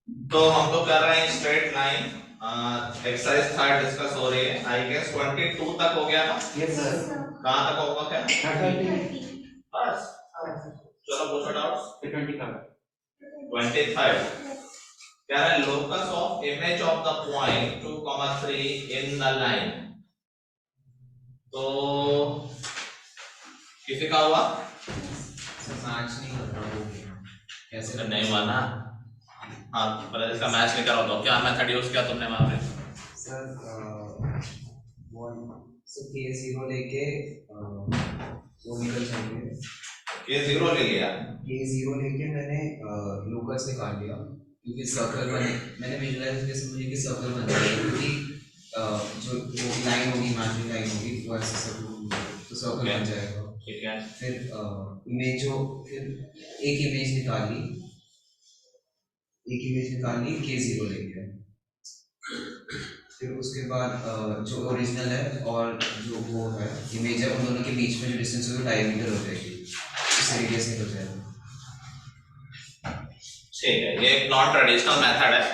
तो हम लोग कर रहे हैं straight line. Exercise third discuss हो रही है। आई गेस 22 तक हो गया था। Yes sir. कहाँ तक होगा क्या? 30 बस। चलो पूछो डाउट्स। 23 कह रहा है locus of image of the point 2,3 in the line. तो किसी का हुआ? मैच नहीं कर रहा वो कैसे तो नहीं हुआ ना। हाँ, पहले इसका मैच नहीं करा तो क्या मेथड यूज किया तुमने वहां पे? सर K0 लेके वो निकल जाएंगे। K0 ले लिया। K0 लेके मैंने लोकस निकाल लिया क्योंकि सर्कल बने। मैंने विजुअलाइज किया समझे कि सर्कल बन जाएगा क्योंकि जो वो लाइन होगी इमेजिनरी लाइन होगी वो ऐसे सर्कल तो सर्कल बन जाएगा। ठीक है। फिर फिर एक इमेज निकाली K0 लेके। फिर उसके बाद जो ओरिजिनल है और जो वो है इमेज है उन दोनों के बीच में जो डिस्टेंस होगी डायमीटर हो जाएगी, इससे रेडियस निकल जाएगा। ठीक है, ये एक नॉन ट्रेडिशनल मेथड है।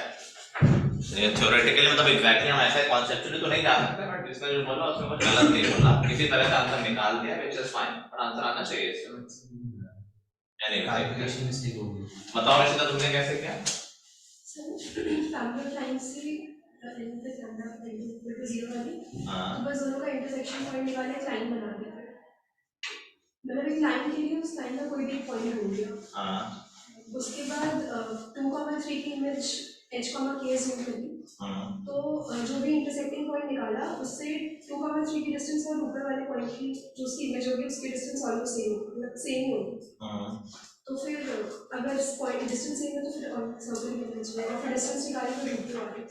ये थ्योरेटिकली मतलब एग्जैक्टली हम ऐसे कॉन्सेप्चुअली तो नहीं जा सकते, बट जिसने जो बोला उसमें कुछ गलत नहीं बोला, किसी तरह से आंसर निकाल दिया, व्हिच इज फाइन, पर आंसर आना चाहिए इसमें। कैलकुलेशन मिस्टेक हो गई। बताओ वैसे तो तुमने कैसे किया? फैमिली लाइन से लैम्डा इक्वल टू 0 वाली, तो बस दोनों का इंटरसेक्शन पॉइंट निकाले, एक लाइन बना दी। मतलब एक लाइन के लिए उस लाइन का कोई भी पॉइंट ढूंढ लिया। उसके बाद 2,3 की इमेज h, k यूज करी। तो जो भी इंटरसेक्टिंग पॉइंट निकाला उससे 2,3 की डिस्टेंस और ऊपर वाले पॉइंट की जो उसकी इमेज होगी उसकी डिस्टेंस ऑलमोस्ट सेम होगी, मतलब सेम ही होगी। तो फिर अगर पॉइंट डिस्टेंस सेम है तो फिर सर्कल की इमेज में, और फिर डिस्टेंस निकाले तो ढूंढ लो आगे।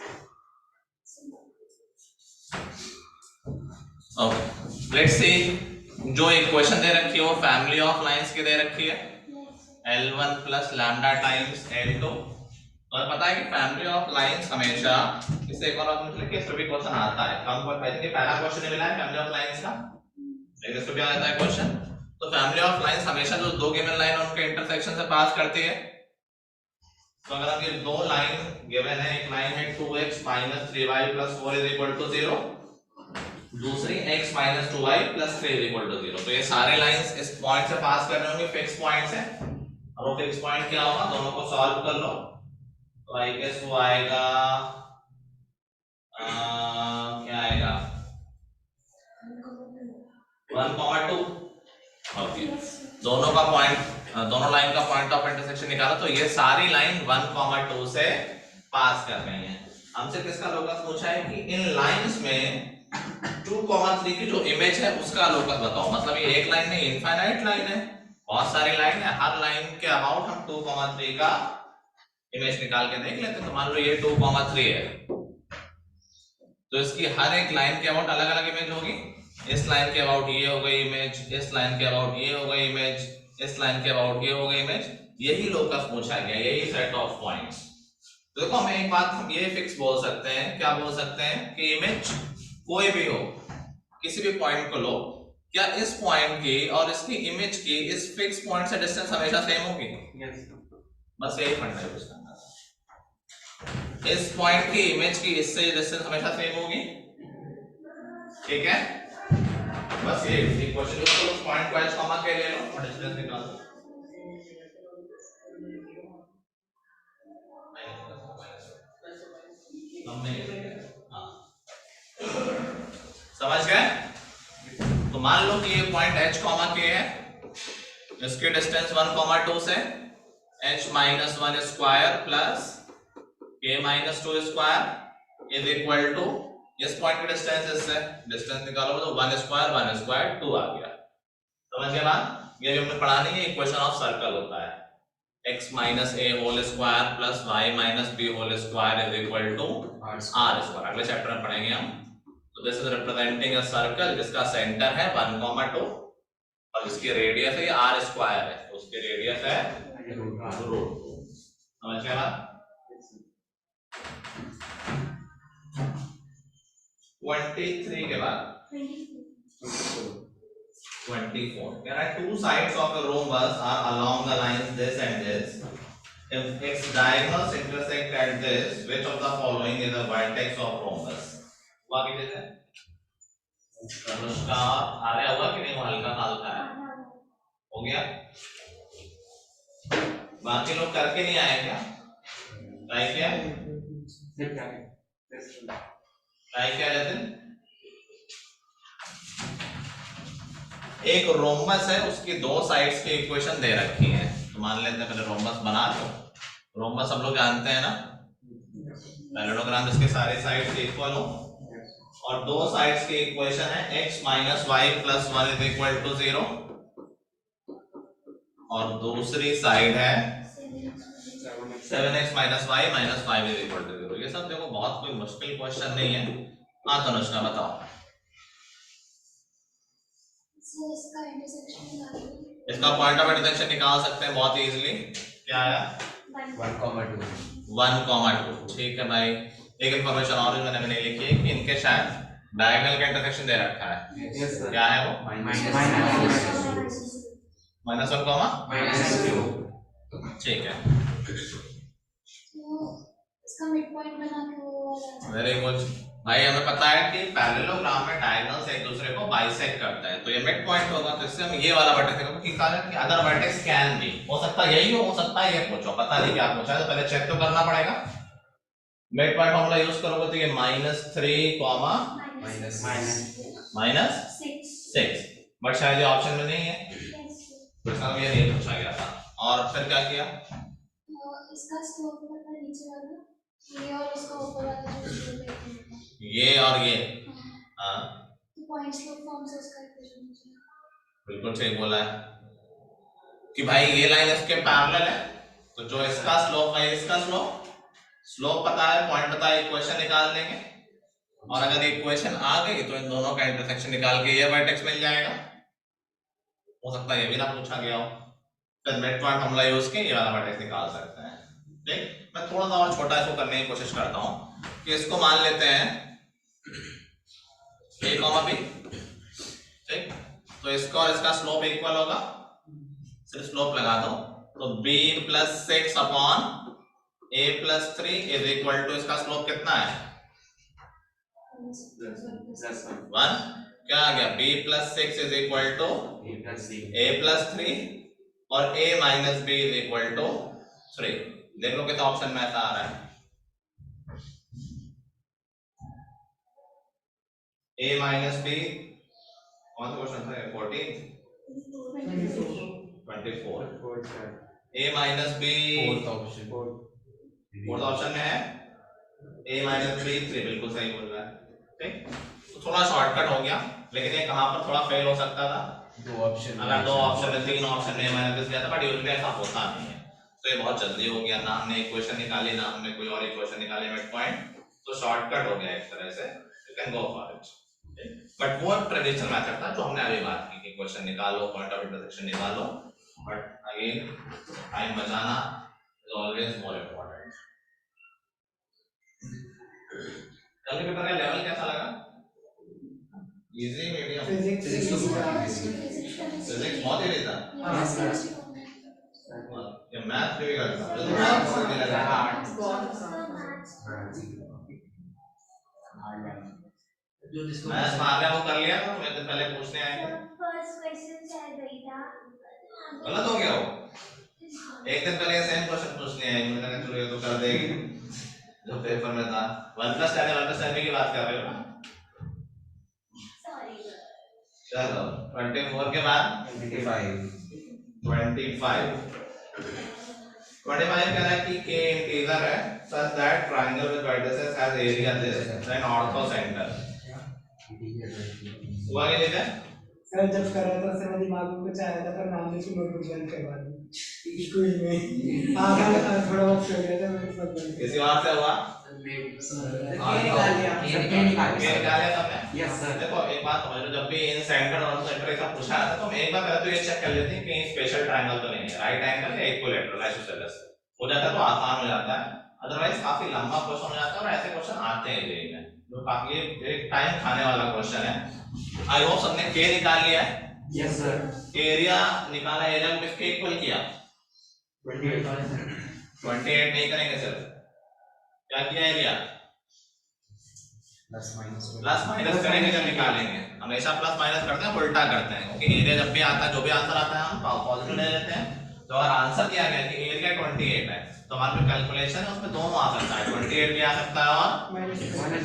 Okay, let's see. जो इक्वेशन दे रखी है वो फैमिली ऑफ लाइंस की दे रखी है, L1 plus lambda times L2। और पता है कि फैमिली ऑफ लाइंस हमेशा, इससे एक और बात मुझे कि इस पे भी क्वेश्चन आता है। कम आई थिंक पहला क्वेश्चन ही मिला है फैमिली ऑफ लाइंस का, लेकिन इस पे भी आता है क्वेश्चन। तो फैमिली ऑफ लाइंस हमेशा जो दो गिवन लाइन उनके इंटरसेक्शन से पास करती है। तो अगर हम ये दो लाइन गिवन है, एक लाइन है 2x - 3y + 4 = 0, दूसरी x - 2y + 3 = 0। तो ये सारे लाइंस इस पॉइंट से पास कर रहे होंगे, फिक्स पॉइंट से। और वो फिक्स पॉइंट क्या होगा, दोनों को सॉल्व कर लो। तो आई गेस वो आएगा क्या आएगा 1,2। ओके, दोनों का पॉइंट, दोनों लाइन का पॉइंट ऑफ इंटरसेक्शन निकाला। तो ये सारी लाइन 1,2 से पास कर रही हैं। हमसे किसका लोकस पूछा है कि इन लाइंस में 2,3 की जो इमेज है उसका लोकस बताओ। मतलब ये एक लाइन नहीं, इनफाइनाइट लाइन है, बहुत सारी लाइन है, हर लाइन के अबाउट हम 2,3 का इमेज निकाल के देख लेते हैं। तो मान लो ये 2,3 है, तो इसकी हर एक लाइन के अबाउट अलग अलग इमेज होगी। इस लाइन के अबाउट ये हो गई इमेज, इस लाइन के अबाउट ये हो गई इमेज, इस लाइन के अबाउट ये हो गई इमेज। यही लोकस पूछा गया, यही सेट ऑफ पॉइंट्स। तो देखो हम एक बात हम ये फिक्स बोल सकते हैं, क्या बोल सकते हैं कि इमेज कोई भी हो, किसी भी पॉइंट को लो, क्या इस पॉइंट की और इसकी इमेज की इस फिक्स पॉइंट से डिस्टेंस हमेशा सेम होगी? बस यही फंडा है उसका। इस पॉइंट की इमेज की इससे डिस्टेंस हमेशा सेम होगी, ठीक है। बस ये इक्वेशन यूज करो, पॉइंट को h कॉमा के ले लो और डिस्टेंस निकाल दो। समझ गए? तो मान लो कि ये पॉइंट h कॉमा के है, इसकी डिस्टेंस 1,2 से h - 1 square plus k - 2 square is equal to, इस पॉइंट की डिस्टेंस इससे डिस्टेंस निकालो तो 1 स्क्वायर 2 आ गया। समझ गए बात? ये भी हमने पढ़ा नहीं है, इक्वेशन ऑफ सर्कल होता है x - a whole square plus y - b whole square is equal to r square. अगले चैप्टर में पढ़ेंगे हम। तो this is representing a circle जिसका सेंटर है 1,2 और इसकी रेडियस है r स्क्वायर है, तो उसकी रेडियस है √2। समझ गए बात? 23 के बाद 24 कह रहा है 2 sides of a rhombus are along the lines this and this If its diagonals intersect at this, which of the following is a vertex of rhombus? हुआ कि जैसे अनुष्का आर्या हुआ कि नहीं, वो हल्का हल्का है, हो गया। बाकी लोग करके नहीं आए क्या? ट्राई किया? ट्राई किया जतिन? एक रोम्बस है, उसकी दो साइड्स की इक्वेशन दे रखी है, तो मान लेते हैं पहले रोम्बस बना लो। रोम्बस हम लोग जानते हैं ना, पैरेललोग्राम जिसके सारे साइड्स इक्वल हो और दो साइड्स की इक्वेशन है x minus y plus 1 is equal to 0 और दूसरी साइड है 7x minus y minus 5 is equal to 0। ये सब देखो बहुत कोई मुश्किल क्वेश्चन नहीं है। हाँ तनुष्का बताओ, इसका पॉइंट ऑफ इंटरसेक्शन निकाल सकते हैं बहुत इजीली। क्या आया? 1,2। ठीक है भाई। एक इंफॉर्मेशन और मैंने नहीं लिखी है कि इनके शायद डायगोनल का इंटरसेक्शन दे रखा है। क्या है वो? -1, ठीक है। वेरी गुड भाई, हमें पता है कि पैरेललोग्राम में डायगोनल्स एक दूसरे को बाइसेक्ट करते हैं, तो ये मिड पॉइंट होगा, तो इससे हम ये वाला वर्टेक्स देखो कि कारण कि अदर वर्टेक्स कैन भी हो सकता है, यही हो सकता है ये पूछो, पता नहीं क्या पूछा है, तो पहले चेक तो करना पड़ेगा। मिड पॉइंट फॉर्मूला यूज करोगे तो ये -3, -6, बट शायद ये ऑप्शन में नहीं है, तो इसका ये नहीं पूछा गया था। और फिर क्या किया? इसका स्लोप पता नीचे वाला, ये और उसका ऊपर वाला जो स्लोप है, ये और ये, हाँ तो पॉइंट स्लोप फॉर्म से उसका इक्वेशन मुझे बिल्कुल सही बोला है कि भाई ये लाइन इसके पैरेलल है, तो जो इसका स्लोप है इसका स्लोप पता है, पॉइंट पता है, इक्वेशन निकाल देंगे और अगर इक्वेशन आ गई तो इन दोनों का इंटरसेक्शन निकाल के ये वर्टेक्स मिल जाएगा। हो सकता है ये भी ना पूछा गया हो, फिर मिड पॉइंट फॉर्मूला यूज के ये वाला वर्टेक्स निकाल सकते हैं। ठीक, मैं थोड़ा सा और छोटा इसको करने की कोशिश करता हूं कि इसको मान लेते हैं a, b, ठीक, तो इसका और इसका स्लोप इक्वल होगा, सिर्फ स्लोप लगा दो, तो b + 6 upon a + 3 is equal to, इसका स्लोप कितना है? 1। क्या आ गया? b + 6 is equal to a + 3 और a - b is equal to 3। देख लो कितना ऑप्शन में ऐसा आ रहा है, a - b, कौन सा क्वेश्चन था? 14, 24, a - b फोर्थ ऑप्शन में है, a - b 3, बिल्कुल सही बोल रहा है। ठीक, तो थोड़ा शॉर्टकट हो गया, लेकिन ये कहां पर थोड़ा फेल हो सकता था? दो ऑप्शन, अगर दो ऑप्शन में 3 ऑप्शन में मैंने दिया था, बट यूजुअली ऐसा होता नहीं है, तो ये बहुत जल्दी हो गया ना, हमने इक्वेशन निकाली ना हमने कोई और इक्वेशन निकाली मिड पॉइंट, तो शॉर्टकट हो गया एक तरह से, you can go for it. But वो ट्रेडिशनल मेथड था जो हमने अभी बात की कि क्वेश्चन निकालो, पॉइंट ऑफ इंटरसेक्शन निकालो, बट अगेन टाइम बचाना इज ऑलवेज मोर इम्पोर्टेंट। कल के पेपर का लेवल कैसा लगा? Easy, medium? फिजिक्स बहुत इजी था, ये मैथ डिफिकल्ट था, तो मैथ बहुत ही लगा मैथ मारने वो कर लिया ना, मैं तो पहले पूछने आए थे, फर्स्ट क्वेश्चन शायद वही था, गलत हो गया वो, एक दिन पहले सेम क्वेश्चन पूछने आए, मैंने कहा चलो ये तो कर देगी जो पेपर में था। 1+10 की बात कर रहे हो ना? चलो 24 के बाद 25 कह रहा है कि k इंटीजर है such that triangle with vertices has area this then ortho center। हुआ क्या चीज है? सर जब कर रहा था सर दिमाग में कुछ आया था, पर नाम लेके नोटबुक बंद करवा दी स्कूल में। थोड़ा बहुत कर गया था, मैं सब बंद किसी और से हुआ? निकाल लिया तुमने? Yes sir. देखो एक बात समझ लो, जब भी इन सेंटर और सेंटर ऐसा पूछा था तो हम एक बार पहले तो ये चेक कर लेते हैं कि कहीं स्पेशल ट्रायंगल तो नहीं है, राइट एंगल या इक्विलैटरल आइसोसेलेस हो जाता है तो आसान हो जाता है, अदरवाइज काफी लंबा क्वेश्चन हो जाता है और ऐसे क्वेश्चन आते हैं जेईई में जो काफी एक टाइम खाने वाला क्वेश्चन है। आई होप सबने के निकाल लिया है। Yes sir. एरिया निकाला, एरिया को किसके इक्वल किया? 28 नहीं करेंगे सिर्फ, क्या किया एरिया प्लस माइनस करेंगे जब निकालेंगे, हमेशा प्लस माइनस करते हैं, उल्टा करते हैं, क्योंकि एरिया जब भी आता है, जो भी आंसर आता है हम पॉजिटिव ले लेते हैं। तो अगर आंसर दिया गया कि एरिया 28 है तो हमारे जो कैलकुलेशन है उसमें दोनों आ सकता है, 28 भी आ सकता है और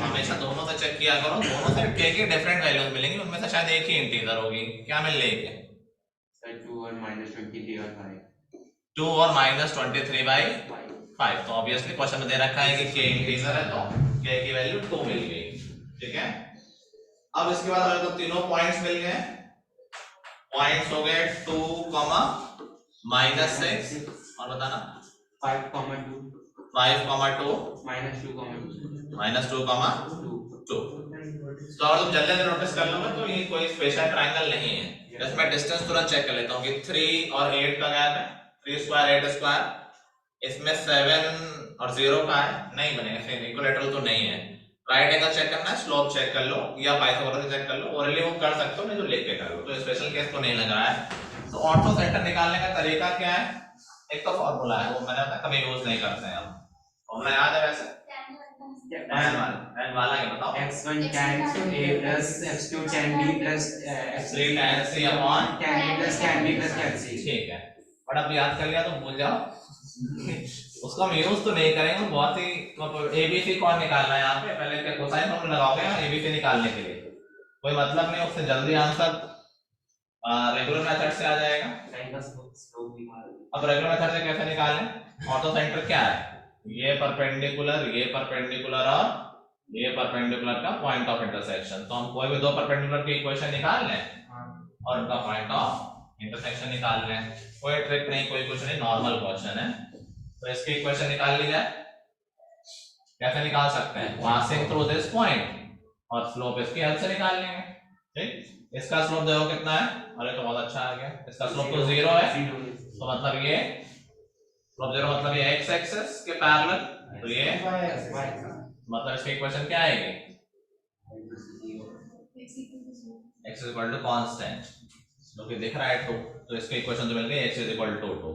हमेशा दोनों से चेक किया करो, दोनों से के डिफरेंट वैल्यूज मिलेंगी, उनमें से शायद एक ही इंटीजर होगी, क्या मिल लेगी सर 2 और -23 और 5 2 और -23/5। तो ऑब्वियसली क्वेश्चन में दे रखा है कि के इंटीजर है तो के की वैल्यू 2 मिल गई, ठीक है। अब इसके बाद हमें तो तीनों पॉइंट्स मिल गए, पॉइंट्स हो गए 2, -6 और बताना 5, 2 5, 2 -2, -2, 2। तो अगर तुम जल्दी नोटिस कर लोगे तो ये कोई स्पेशल ट्रायंगल नहीं है। जैसे मैं डिस्टेंस तुरंत चेक कर लेता हूँ कि 3 और 8 का गैप है, 3 स्क्वायर 8 स्क्वायर, इसमें 7 और 0 का है, नहीं बनेगा, इक्विलेटरल तो नहीं है। राइट एंगल चेक करना है, स्लोप चेक कर लो या पाइथागोरस चेक कर लो, ओरली वो कर सकते हो, नहीं तो लिख के कर लो, तो स्पेशल केस तो नहीं लग रहा है। तो ऑर्थो सेंटर निकालने का तरीका क्या है, एक तो फॉर्मूला है, वो मैंने कभी यूज नहीं करते हैं हम, फॉर्मूला याद है वैसे n वाला है, बताओ x1 tan a plus x2 tan b plus x3 tan c upon tan a plus tan b plus tan c। ठीक है, बट अब याद कर लिया तो भूल जाओ उसको हम यूज तो नहीं करेंगे, बहुत ही मतलब एबीसी कौन निकालना है यहाँ पे, पहले क्या कोसाइन फॉर्मूला लगाओगे एबीसी निकालने के लिए, कोई मतलब नहीं, उससे जल्दी आंसर रेगुलर मेथड से आ जाएगा। लाइन का स्लोप निकाल। अब रेगुलर मेथड से कैसे निकालें, ऑर्थो सेंटर क्या है, ये परपेंडिकुलर और ये परपेंडिकुलर का पॉइंट ऑफ इंटरसेक्शन, तो हम कोई भी दो परपेंडिकुलर की इक्वेशन निकाल लें और उनका पॉइंट ऑफ इंटरसेक्शन निकाल लें, कोई ट्रिक नहीं, कोई कुछ नहीं, नॉर्मल क्वेश्चन है। तो इसकी इक्वेशन निकाल ली जाए, कैसे निकाल सकते हैं, पासिंग थ्रू दिस पॉइंट और स्लोप इसकी हेल्प से निकाल लेंगे, ठीक। इसका स्लोप देखो कितना है, अरे तो बहुत अच्छा आ गया, इसका स्लोप तो 0 है, तो मतलब ये स्लोप 0 मतलब ये x एक्सिस के पैरेलल, तो ये मतलब इसकी इक्वेशन क्या आएगी, x is equal to constant, जो कि दिख रहा है 2, तो इसकी इक्वेशन जो मिल गई x इज इक्वल टू 2।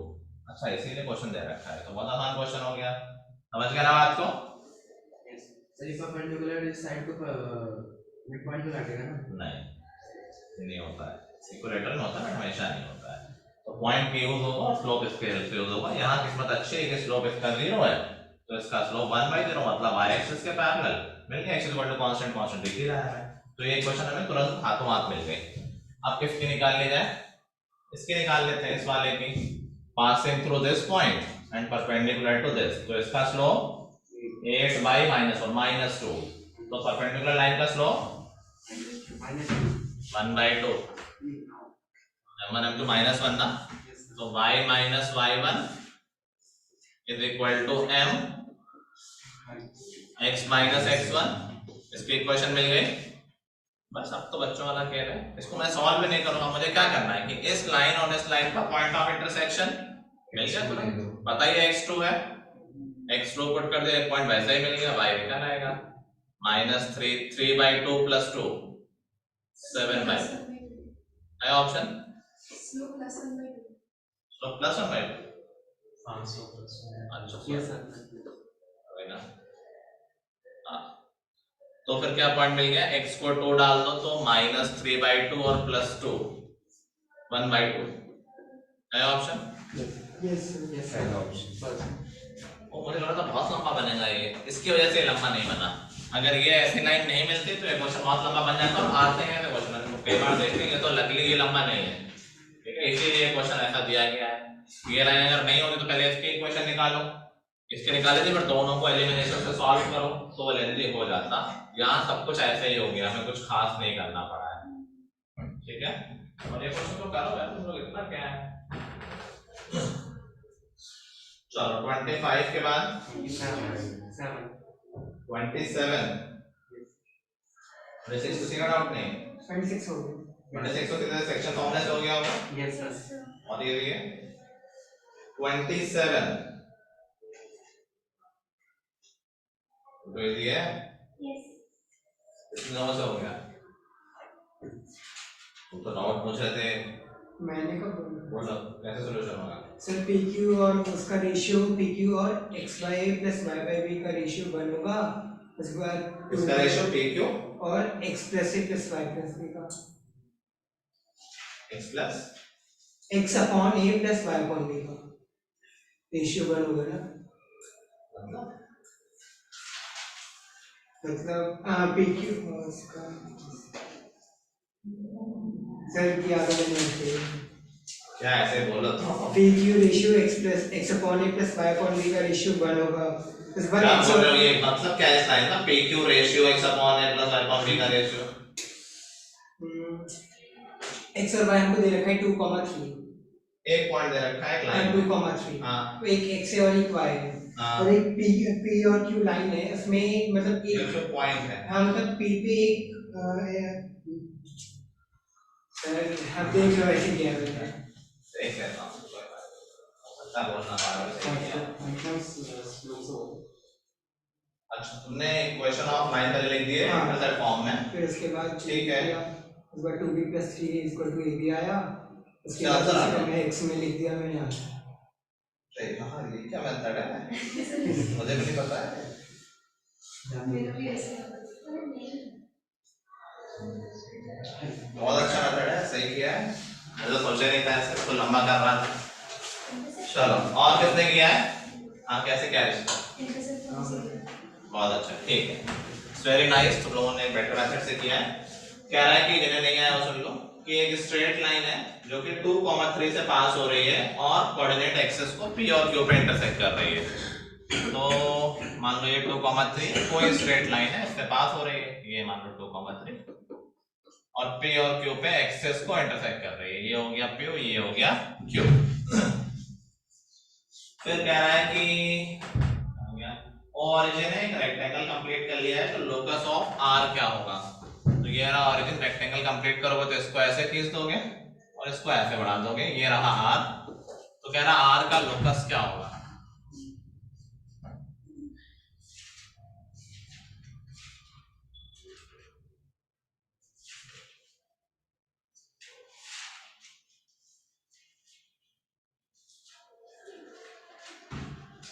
अच्छा, इसीलिए क्वेश्चन दे रखा है, तो बहुत आसान क्वेश्चन हो गया, समझ गए ना बात को। सर इस परपेंडिकुलर इस साइड को मिड पॉइंट को काटेगा ना? नहीं, ये नहीं होता है, इक्विलेटरल में होता है, हमेशा नहीं होता है। तो पॉइंट की यूज होगा, स्लोप इसके हेल्प से यूज होगा। यहाँ किस्मत अच्छी है कि स्लोप इसका 0 है, तो इसका स्लोप 1/0 मतलब y एक्सिस के पैरेलल मिल गया, x इक्वल टू कांस्टेंट दिख ही रहा है, तो ये इक्वेशन हमें तुरंत हाथों हाथ मिल गई। अब किसकी निकाल ली जाए, इसकी निकाल लेते हैं, इस वाले की, passing through this point and perpendicular to this, तो इसका स्लोप 8 by -1 -2, तो परपेंडिकुलर लाइन का स्लोप 1/2, m1 m2 -1 ना, तो y minus y1 is equal to m x minus x1, इसकी इक्वेशन मिल गई। बस अब तो बच्चों वाला खेल है, इसको मैं सॉल्व भी नहीं करूंगा, मुझे क्या करना है कि इस लाइन और इस लाइन का पॉइंट ऑफ इंटरसेक्शन मिल गया तुरंत, पता ही है x2 है, x2 पुट कर दिया, एक पॉइंट वैसे ही मिल गया, y निकल आएगा -3/2 + 2 7/2 है ऑप्शन, स्लोप +1/2, तो +1/2, अच्छा यस सर। है ना। हाँ, तो फिर क्या पॉइंट मिल गया, x को 2 डाल दो तो -3/2 और +2 1/2 है ऑप्शन। यस यस पहला सर। ऑप्शन। वो मुझे लगा था बहुत लंबा बनेगा ये, इसकी वजह से लंबा नहीं बना, अगर ये ऐसी लाइन नहीं मिलती तो ये क्वेश्चन बहुत लंबा बन जाता, और आते हैं तो क्वेश्चन कई बार देखेंगे तो लकीली ये लंबा नहीं है, ठीक है, इसीलिए ये क्वेश्चन ऐसा दिया गया है। ये लाइन अगर नहीं होती तो पहले इसकी इक्वेशन निकालो, इसके निकाले थे, पर दोनों को एलिमिनेशन से सॉल्व करो तो वो लेंथी हो जाता। यहाँ सब कुछ ऐसे ही हो गया, हमें कुछ खास नहीं करना पड़ा है, ठीक है। और ये क्वेश्चन तो करो यार, तुम लोग इतना क्या है। चलो 25 के बाद 27, 26 किसी का डाउट नहीं, 26 हो गए। 26 को सीधे सेक्शन फॉर्मूला से हो गया होगा, यस सर। और ये भी है 27, तो ये है इसमें से हो गया, तो डाउट पूछ रहे थे, मैंने कब बोला? बोलो कैसे सॉल्यूशन होगा। सर पी क्यू और उसका रेशियो पी क्यू और x y plus y by b का रेशियो 1 होगा, उसके बाद इसका रेशियो पी क्यू और x plus a plus y plus b का x plus x upon a plus y upon b का रेशियो 1 होगा ना, मतलब पी क्यू उसका सर क्या मैंने क्या ऐसे बोलो तो P Q ratio x upon a plus y upon b का रेशियो 1 होगा, इस बार क्या एक्स बोल रहे हो, ये मतलब क्या है इस लाइन का P Q ratio x upon a plus y upon b का रेशियो एक्स और वाई हमको दे रखा है 2,3 एक पॉइंट दे रखा है एक लाइन 2,3 हाँ तो एक एक्स है और एक वाई है हाँ और एक पी और क्यू लाइन है, उसमें मतलब ये एक जो पॉइंट है हाँ मतलब पी पे एक सर हम देख लो ऐसे क्या है देख लेता हूँ कोई बात नहीं। पता बोलना बार-बार सही किया। अच्छा तुमने इक्वेशन ऑफ लाइन पहले लिख दिए हाँ। मेथड फॉर्म में फिर उसके बाद ठीक है। उसके बाद 2b + 3a = ab आया, उसके क्या बाद आंसर आ उसी गया? को मैं x में लिख दिया मैंने आंसर। हाँ ये क्या मेथड है मुझे भी नहीं पता है मेरा भी ऐसे है। बहुत अच्छा मेथड है सही किया है मैं तो सोचा नहीं था ऐसे तो लंबा कर रहा था चलो और किसने किया है हाँ कैसे क्या रिश्ता इंटरसेप्ट फ्रॉम जीरो। बहुत अच्छा ठीक है वेरी नाइस तुम लोगों ने बेटर मेथड से किया है कह रहा है कि जिन्हें नहीं आया वो सुन लो कि एक स्ट्रेट लाइन है जो कि 2,3 से पास हो रही है और कोऑर्डिनेट एक्सिस को p और q पे इंटरसेक्ट कर रही है तो मान लो ये 2,3 कोई स्ट्रेट लाइन है इससे पास हो रही है ये मान लो 2,3 और p और q पे एक्सिस को इंटरसेक्ट कर रही है ये हो गया p ये हो गया q फिर कह रहा है कि ओरिजिन है एक रेक्टेंगल कंप्लीट कर लिया है तो लोकस ऑफ r क्या होगा तो ये रहा ओरिजिन रेक्टेंगल कंप्लीट करोगे तो इसको ऐसे खींच दोगे और इसको ऐसे बढ़ा दोगे ये रहा r तो कह रहा r का लोकस क्या होगा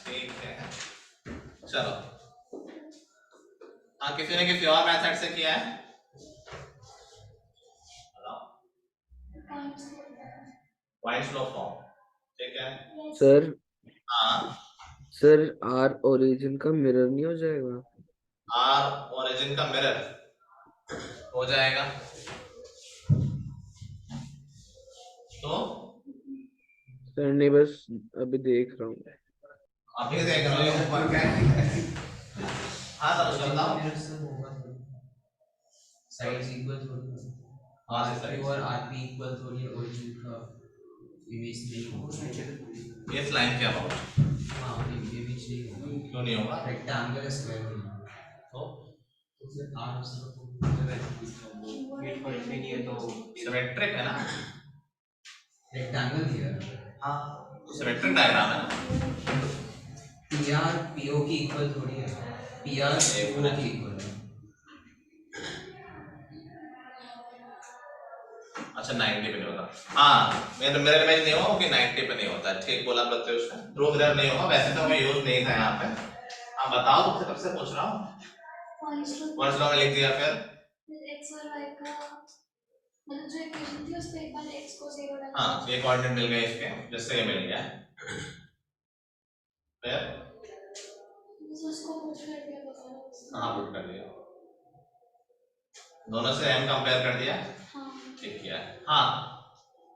ठीक है चलो हाँ किसी ने किसी और मेथड से किया है पॉइंट्स लो फॉर्म ठीक है सर हाँ सर आर ओरिजिन का मिरर नहीं हो जाएगा? r ओरिजिन का मिरर हो जाएगा तो सर नहीं बस अभी देख रहा हूँ। अभी देख रहे हो ऊपर क्या है हाँ समझ बताओ साइड्स इक्वल थोड़ी हाँ से RP और RP इक्वल थोड़ी ओरिजिन का इमेज नहीं होगा इस लाइन क्या होगा हाँ इमेज नहीं होगा क्यों नहीं होगा रेक्टेंगल स्क्वायर होगा तो उसमें R मिड पॉइंट भी नहीं है तो सिमेट्रिक है ना रेक्टेंगल दिया हाँ सिमेट्रिक डायग्राम है ना PR PO की इक्वल थोड़ी है PR PO की इक्वल है अच्छा 90 पे नहीं होता हाँ मेरे इमेज नहीं होगा कि 90 पे नहीं होता ठीक बोला प्रत्युष ने प्रूफ देयर नहीं होगा वैसे तो मैं यूज नहीं था यहाँ पे हाँ बताओ तुमसे कब से पूछ रहा हूँ वर्ष में लिख दिया फिर x और y का मतलब जो इक्वेशन थी उस पे एक बार x को 0 डाला हाँ ये कोऑर्डिनेट मिल गए इसके जिससे ये मिल गया फिर तो उसको पुट कर दिया बस हाँ पुट कर दिया दोनों से m कंपेयर कर दिया हाँ ठीक किया हाँ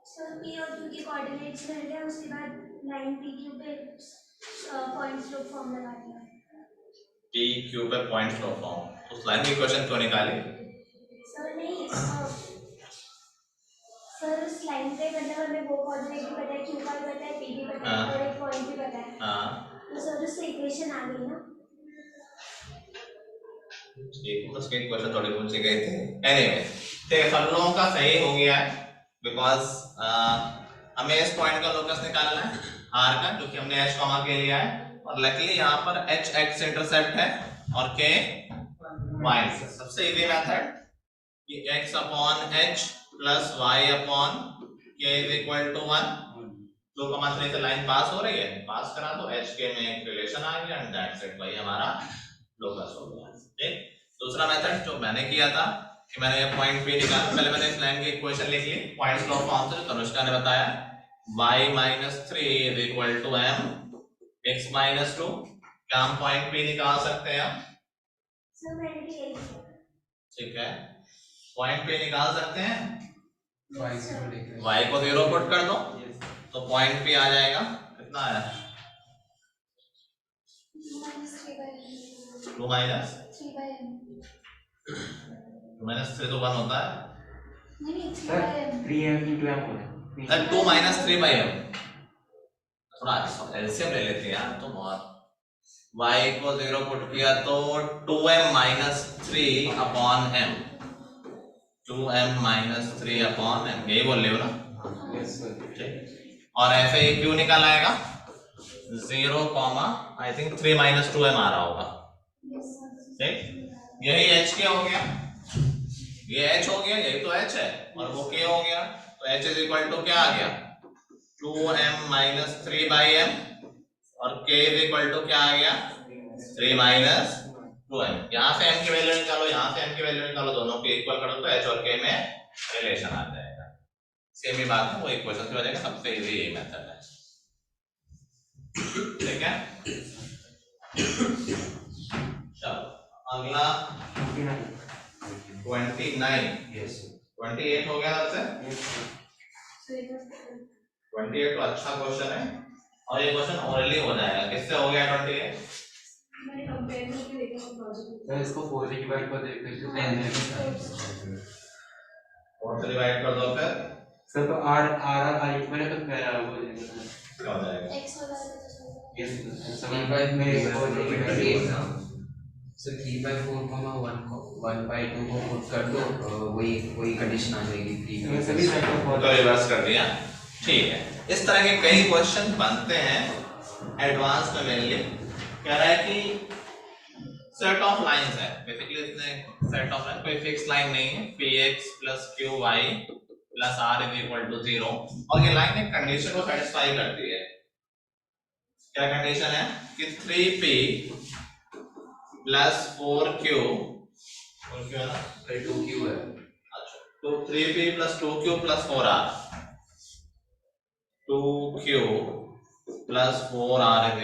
सर p और q के कोऑर्डिनेट्स रह गए उसके बाद लाइन p q पे पॉइंट स्लोप फॉर्म लगा दिया p q पे पॉइंट फ्लो फॉर्म उस लाइन की इक्वेशन क्यों निकाली सर नहीं सर उस लाइन पे मतलब हमें वो कोऑर्डिनेट भी पता है q का भी पता है p भी पता है और एक पॉइंट भी पता है हाँ तो सर उससे इक्वेशन आ गई ना ठीक उसके इक्वेशन थोड़ी पूछी गई थी एनीवे ठीक है सब लोगों का सही हो गया है बिकॉज हमें इस पॉइंट का लोकस निकालना है r का क्योंकि हमने h कॉमा के लिया है और लकीली यहाँ पर h x इंटरसेप्ट है और k y सबसे इजी मेथड कि x upon h plus y upon k is equal to 1 2,3 से लाइन पास हो रही है, पास करा दो, एच के में एक रिलेशन आ गया एंड दैट्स इट, वही हमारा लोकस हो गया। ठीक, दूसरा मेथड जो मैंने किया था कि मैंने ये पॉइंट P निकाला, पहले मैंने इस लाइन की इक्वेशन लिख ली, पॉइंट्स लॉ फॉर्म से, तनुष्का ने बताया y-3 = m x-2, क्या हम पॉइंट P निकाल सकते हैं? ठीक है, पॉइंट P निकाल सकते हैं, y को 0 पुट कर दो तो पॉइंट P आ जाएगा, कितना आया? 2 माइनस 3 तो 1 होता है, 3m into m होता है। 2 - 3/m, थोड़ा एलसीएम ले लेते हैं यार, तो बहुत y को 0 पुट किया तो 2m - 3/m, 2m - 3/m, यही बोल रहे हो ना? और ऐसे ही क्यों निकल आएगा 0, आई थिंक 3 - 2m आ रहा होगा। ठीक, यही h के हो गया, ये h हो गया, यही तो h है, और वो k हो गया, तो h = क्या आ गया 2m - 3/m, और k = क्या आ गया 3 - 2m। यहाँ से m की वैल्यू निकालो, यहाँ से m की वैल्यू निकालो, दोनों के इक्वल करो तो h और k में रिलेशन आ जाएगा। सेम ही बात है, वो इक्वेशन से बनेगा, सबसे इजी यही मेथड है। ठीक है, चलो अगला 29, 28 हो गया आपसे, 28 तो अच्छा क्वेश्चन है, और ये क्वेश्चन ओरली हो जाएगा, किससे हो गया 28? मैंने कंपेयर करके देखा प्रोजेक्ट। सर इसको 4 से डिवाइड कर देते हैं तो 10 है। और से डिवाइड कर दो फिर सर तो r मैंने कंपेयर हो जाएगा, क्या हो जाएगा? x हो जाएगा तो यस सर 3/4 सर 3/4 1/2 को पुट कर दो, वही कंडीशन आ जाएगी 3 सभी साइड को तो रिवर्स कर दिया। ठीक है, इस तरह के कई क्वेश्चन बनते हैं एडवांस में। मेनली कह रहा है कि सेट ऑफ लाइंस है, बेसिकली इसने सेट ऑफ लाइन, कोई फिक्स लाइन नहीं है, px + qy + r = 0, और ये लाइन एक कंडीशन को सेटिस्फाई करती है। क्या कंडीशन है कि 3p + 4q है ना, 2q है, अच्छा, तो 3p + 2q + 4r, 2q + 4r =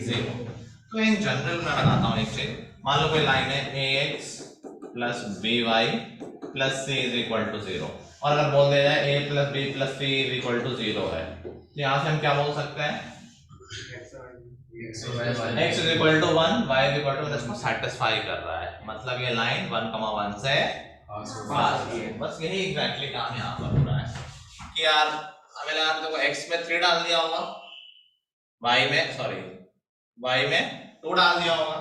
0। तो इन जनरल मैं बताता हूँ एक चीज, मान लो कोई लाइन है ax + by + c = 0, और अगर बोल दिया जाए a + b + c = 0 है, तो यहाँ से हम क्या बोल सकते हैं x = 1, y = 1, इसको सेटिस्फाई कर रहा है, मतलब ये लाइन 1,1 से पास है। बस यही एग्जैक्टली काम यहाँ पर हो रहा है कि यार हमें लगा देखो x में 3 डाल दिया होगा, y में 2 डाल दिया होगा,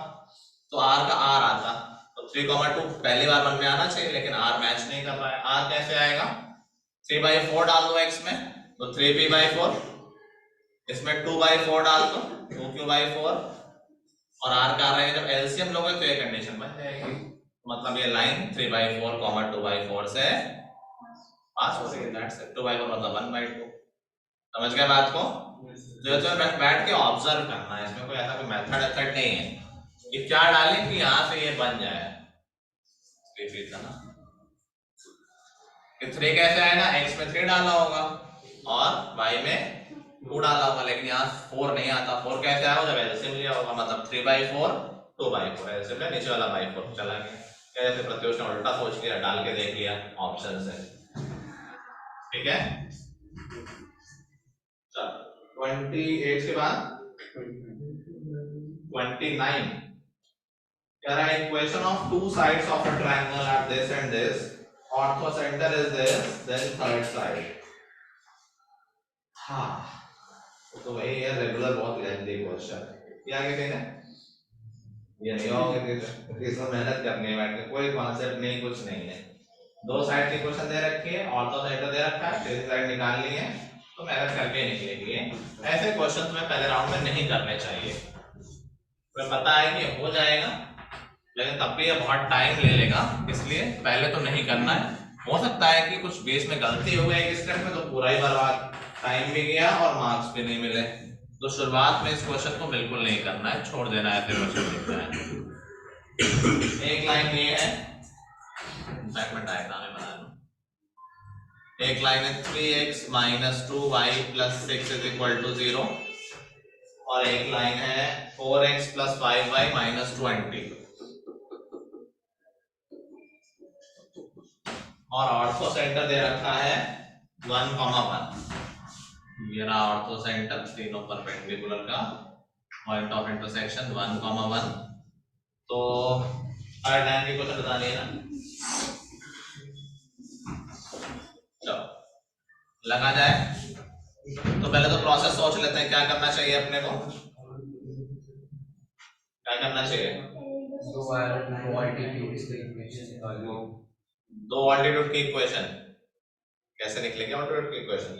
तो r का r आता, तो 3,2 पहली बार मन में आना चाहिए, लेकिन r मैच नहीं कर रहा है। r कैसे आएगा, 3/4 डाल दो x में तो 3p/4, इसमें 2/4 डाल दो 2q/4, और r का रहेगा, जब एलसीएम लोगे तो ये कंडीशन बन जाएगी, मतलब ये लाइन 3/4, 2/4 से पास हो रही है, दैट्स इट। 2/4 मतलब 1/2। समझ गए बात को? जो बैठ के ऑब्जर्व करना है, इसमें कोई ऐसा कोई मेथड नहीं है कि क्या डालें कि यहाँ से ये बन जाए। रिपीट करना कि 3 कैसे आएगा, x में 3 डाला होगा और y में 2 डाला होगा, लेकिन यहाँ 4 नहीं आता। 4 कैसे आएगा, जब एलसीएम लिया होगा, मतलब 3/4 2/4, एलसीएम में नीचे वाला /4 चला गया। कैसे प्रत्युष ने उल्टा सोच लिया, डाल के देख लिया ऑप्शन से। ठीक है, 28 के बाद 29 कह रहा है equation of two sides of a triangle are this and this, orthocentre is this, then third side. हाँ तो वही है, रेगुलर बहुत लेंथी क्वेश्चन। क्या कहते हैं ये नहीं होगा कि इसमें मेहनत करनी है, बैठ के कोई कॉन्सेप्ट नहीं, कुछ नहीं है। दो साइड की क्वेश्चन दे रखी है, ऑर्थो सेंटर दे रखा है, तीसरी साइड निकालनी है, तो मेहनत करके निकलेगी। ऐसे क्वेश्चन तुम्हें पहले राउंड में नहीं करने चाहिए, तुम्हें पता है कि हो जाएगा, लेकिन तब भी ये बहुत टाइम ले लेगा, इसलिए पहले तो नहीं करना है। हो सकता है कि कुछ बेस में गलती हो गई इस स्टेप में तो पूरा ही बर्बाद, टाइम भी गया और मार्क्स भी नहीं मिले। तो शुरुआत में इस क्वेश्चन को बिल्कुल नहीं करना है, छोड़ देना है, फिर क्वेश्चन लिखना है। एक लाइन ये है, इनफैक्ट मैं डायग्राम में बना लूं। एक लाइन है 3x - 2y + 6 = 0 और एक लाइन है 4x + 5y - 20 और ऑर्थो सेंटर दे रखा है 1,1। ये रहा ऑर्थो सेंटर, तीनों परपेंडिकुलर का पॉइंट ऑफ इंटरसेक्शन 1,1। तो हर लाइन की क्वेश्चन बतानी है ना, चलो लगा जाए। तो पहले तो प्रोसेस सोच लेते हैं क्या करना चाहिए अपने को, क्या करना चाहिए। दो अल्टीट्यूड्स के इक्वेशन निकालो। दो ऑल्टीट्यूड की इक्वेशन कैसे निकलेगी? ऑल्टीट्यूड की इक्वेशन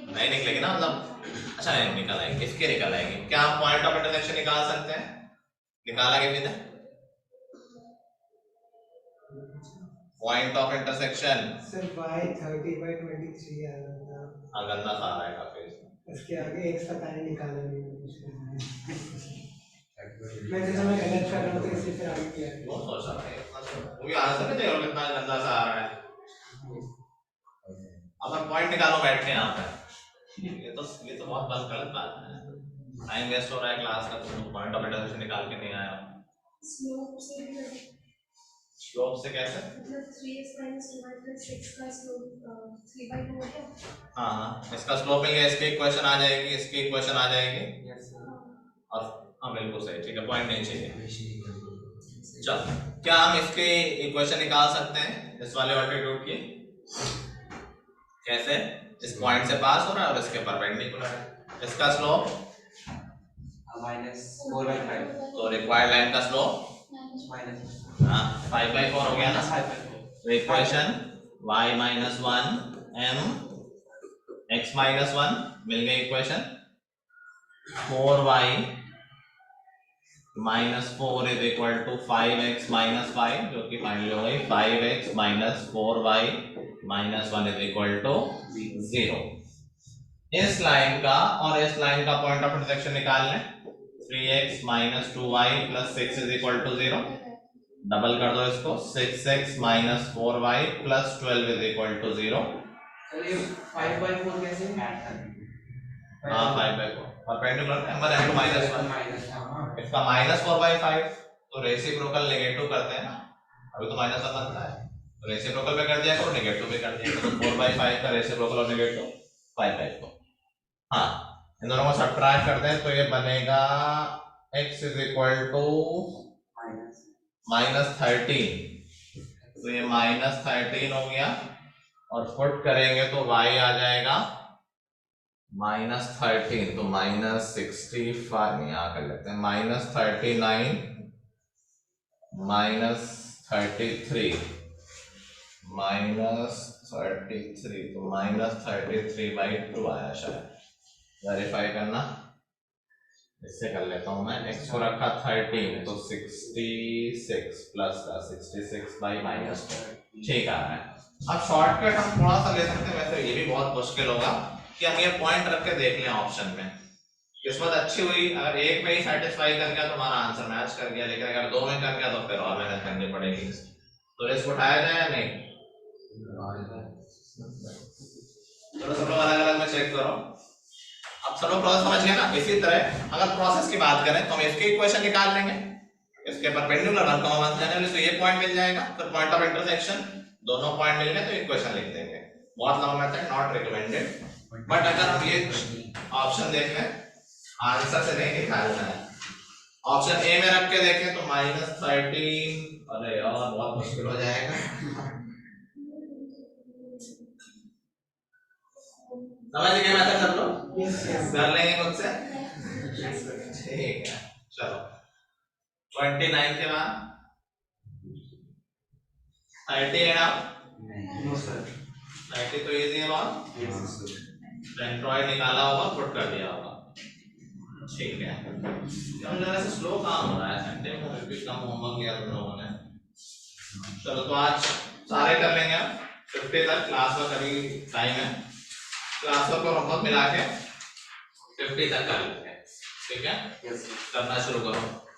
नहीं निकलेगी ना, मतलब अच्छा नहीं निकल आएगी, किसके निकल आएगी? क्या हम पॉइंट ऑफ इंटरसेक्शन निकाल सकते हैं? निकाला किसी ने point of intersection? Sir y 30/23 आ रहा था। हाँ गंदा सा आ रहा है काफी इसमें। इसके आगे x पता नहीं निकाला नहीं मैं तो समय गलत कर रहा हूँ तो इसलिए फिर आगे किया। वो सोच रहा है वो भी आंसर नहीं देगा कितना गंदा सा आ रहा है। अब मैं पॉइंट निकालो बैठ के यहाँ पे, ये तो बहुत गलत बात है, टाइम वेस्ट हो रहा है क्लास का। तुम पॉइंट ऑफ इंटरसेक्शन निकाल के नहीं आए हो। स्लोप से भी स्लोप से कैसे? मतलब 3x - 2y + 6 का स्लोप 3/2 हो गया। हाँ इसका स्लोप मिल गया, इसकी इक्वेशन आ जाएगी, इसकी इक्वेशन आ जाएगी। Yes sir. और हाँ बिल्कुल सही, ठीक है, पॉइंट नहीं चाहिए। चलो क्या हम इसकी इक्वेशन निकाल सकते हैं इस वाले ऑल्टीट्यूड की? कैसे? इस पॉइंट से पास हो रहा है और इसके परपेंडिकुलर है। इसका स्लोप -4/5 तो रिक्वायर्ड लाइन का स्लोप माइनस हाँ 5/4 हो गया ना। 5/4 तो इक्वेशन y - 1 m x - 1 मिल गई इक्वेशन। 4y - 4 = 5x - 5 जो कि फाइनली हो गई 5x - 4y - 1 = 0। इस लाइन का और इस लाइन का पॉइंट ऑफ इंटरसेक्शन निकाल लें। 3x - 2y + 6 = 0, डबल कर दो इसको, 6x - 4y + 12 = 0। सर ये 5/4 कैसे? हाँ 5/4 परपेंडिकुलर नंबर m2 -1 माइनस हां इसका -4/5 तो रेसिप्रोकल नेगेटिव करते हैं ना, अभी तो -1 बनता है तो रेसिप्रोकल पे कर दिया करो, नेगेटिव भी कर दिया करो। 4/5 का रेसिप्रोकल और नेगेटिव 5/4। हाँ इन दोनों को सब्ट्रैक्ट करते हैं तो ये बनेगा x = -13, तो ये -13 हो गया और पुट करेंगे तो y आ जाएगा -13, तो -65 नहीं आ कर लेते हैं, -39 -33 -33 तो -33/2 आया शायद। वेरीफाई करना, इससे कर लेता हूं मैं। x को रखा 13 तो 66 प्लस का 66/-2 ठीक आ रहा है। अब शॉर्टकट हम थोड़ा सा ले सकते हैं, वैसे ये भी बहुत मुश्किल होगा कि हम ये पॉइंट रख के देख लें ऑप्शन में। किस्मत अच्छी हुई अगर एक में ही सेटिस्फाई कर गया तो हमारा आंसर मैच कर गया, लेकिन अगर दो में कर गया तो फिर और मेहनत करनी पड़ेगी। तो रिस्क उठाया जाए या नहीं? चलो सब लोग अलग अलग में चेक करो। अब सब लोग प्रोसेस समझ गए ना। इसी तरह अगर प्रोसेस की बात करें तो हम इसकी इक्वेशन निकाल लेंगे, इसके परपेंडिकुलर 1,1 जाने तो ये पॉइंट मिल जाएगा, फिर पॉइंट ऑफ इंटरसेक्शन दोनों पॉइंट मिल गए तो इक्वेशन लिख देंगे। बहुत लंबा मेथड, नॉट रिकमेंडेड, बट अगर हम ये ऑप्शन देख लें, आंसर से नहीं निकालना है, ऑप्शन ए में रख के देखें तो -13, अरे यार बहुत मुश्किल हो जाएगा। समझ गए मैथड सब लोग? कर लेंगे खुद से, ठीक है। चलो 29 के बाद 30 है ना? नो सर 30 तो इजी है बहुत, सेंट्रॉइड निकाला होगा, पुट कर दिया होगा, ठीक है। हम जरा से स्लो काम हो रहा है, संडे को भी कम होमवर्क लिया तुम लोगों ने। चलो तो आज सारे कर लेंगे हम 50 तक, क्लास वर्क अभी टाइम है, क्लास वर्क और होमवर्क मिला के 50 तक कर लेंगे, ठीक है? Yes. करना शुरू करो।